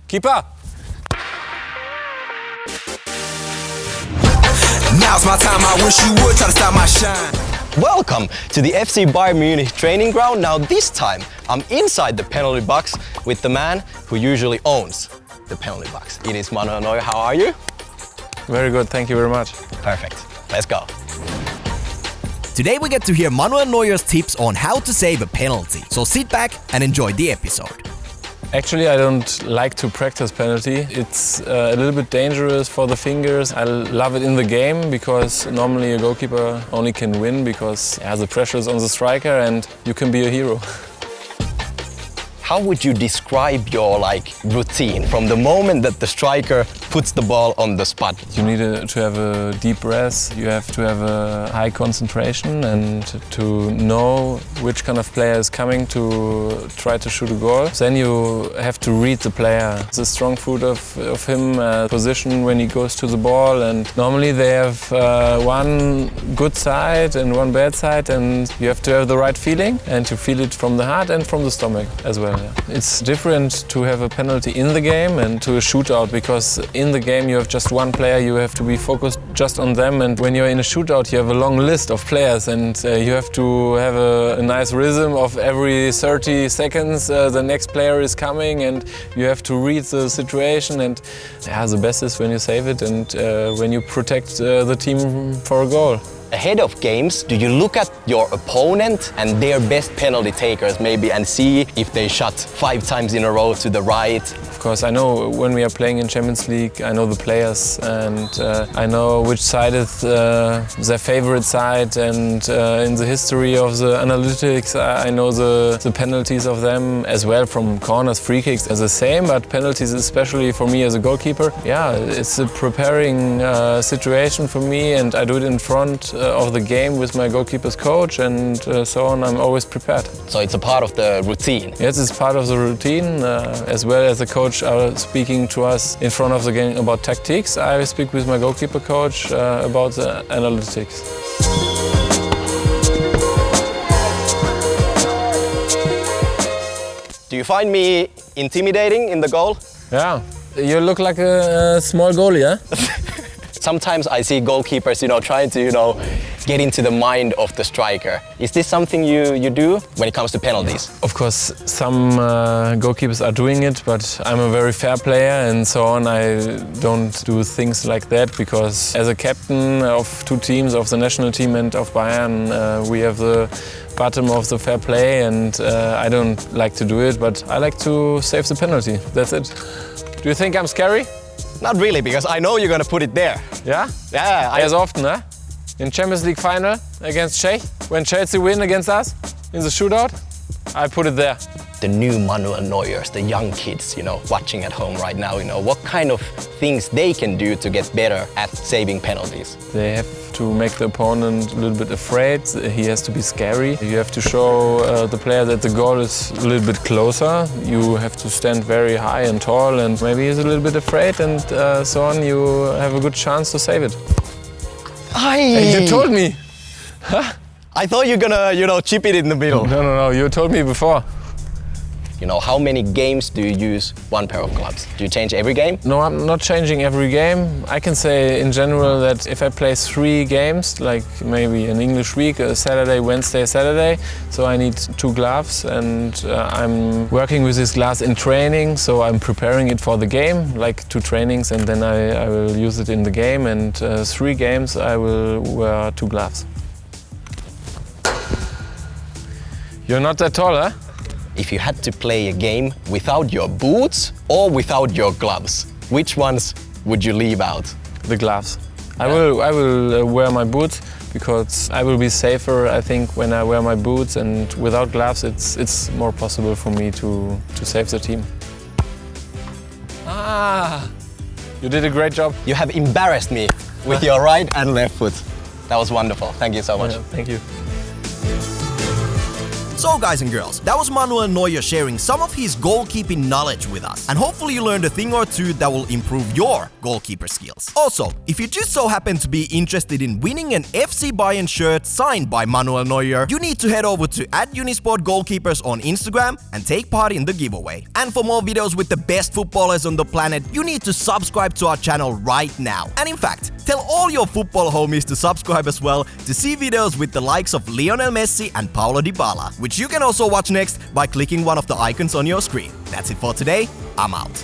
Keeper! Now's my time, I wish you would try to stop my shine. Welcome to the FC Bayern Munich training ground. Now this time I'm inside the penalty box with the man who usually owns the penalty box. It is Manuel Neuer. How are you? Very good, thank you very much. Perfect. Let's go. Today we get to hear Manuel Neuer's tips on how to save a penalty. So sit back and enjoy the episode. Actually, I don't like to practice penalty. It's a little bit dangerous for the fingers. I love it in the game because normally a goalkeeper only can win because the pressure is on the striker and you can be a hero. How would you describe your routine from the moment that the striker puts the ball on the spot? You need to have a deep breath, you have to have a high concentration and to know which kind of player is coming to try to shoot a goal. Then you have to read the player, the strong foot of him, position when he goes to the ball, and normally they have one good side and one bad side, and you have to have the right feeling and to feel it from the heart and from the stomach as well. It's different to have a penalty in the game and to a shootout, because in the game you have just one player, you have to be focused just on them, and when you're in a shootout you have a long list of players and you have to have a nice rhythm of every 30 seconds the next player is coming and you have to read the situation, and the best is when you save it and when you protect the team for a goal. Ahead of games, do you look at your opponent and their best penalty takers maybe and see if they shot 5 times in a row to the right? Of course, I know when we are playing in Champions League, I know the players and I know which side is their favorite side, and in the history of the analytics I know the penalties of them as well, from corners, free kicks as the same, but penalties especially for me as a goalkeeper. Yeah, it's a preparing situation for me, and I do it in front of the game with my goalkeeper's coach and so on. I'm always prepared. So it's a part of the routine? Yes, it's part of the routine, as well as the coach are speaking to us in front of the game about tactics. I speak with my goalkeeper coach about the analytics. Do you find me intimidating in the goal? Yeah, you look like a small goalie, huh? Sometimes I see goalkeepers, trying to, get into the mind of the striker. Is this something you do when it comes to penalties? Of course, some goalkeepers are doing it, but I'm a very fair player and so on. I don't do things like that because as a captain of 2 teams, of the national team and of Bayern, we have the bottom of the fair play, and I don't like to do it, but I like to save the penalty. That's it. Do you think I'm scary? Not really, because I know you're gonna put it there. Yeah? Yeah. As often, huh? In Champions League final against Czech, when Chelsea win against us in the shootout, I put it there. The new Manuel Neuers, the young kids, watching at home right now, what kind of things they can do to get better at saving penalties? They have to make the opponent a little bit afraid. He has to be scary. You have to show the player that the goal is a little bit closer. You have to stand very high and tall, and maybe he's a little bit afraid, and so on. You have a good chance to save it. Hey, you told me! Huh? I thought you're gonna, chip it in the middle. No, you told me before. How many games do you use one pair of gloves? Do you change every game? No, I'm not changing every game. I can say in general that if I play 3 games, like maybe an English week, a Saturday, Wednesday, Saturday, so I need 2 gloves, and I'm working with this glass in training, so I'm preparing it for the game, like 2 trainings, and then I will use it in the game, and 3 games I will wear 2 gloves. You're not that tall, huh? If you had to play a game without your boots or without your gloves, which ones would you leave out? The gloves. I will wear my boots because I will be safer, I think, when I wear my boots, and without gloves it's more possible for me to save the team. You did a great job. You have embarrassed me with your right and left foot. That was wonderful. Thank you so much. Yeah, thank you. So guys and girls, that was Manuel Neuer sharing some of his goalkeeping knowledge with us. And hopefully you learned a thing or two that will improve your goalkeeper skills. Also, if you just so happen to be interested in winning an FC Bayern shirt signed by Manuel Neuer, you need to head over to @Unisport Goalkeepers on Instagram and take part in the giveaway. And for more videos with the best footballers on the planet, you need to subscribe to our channel right now. And in fact, tell all your football homies to subscribe as well to see videos with the likes of Lionel Messi and Paulo Dybala, which you can also watch next by clicking one of the icons on your screen. That's it for today. I'm out.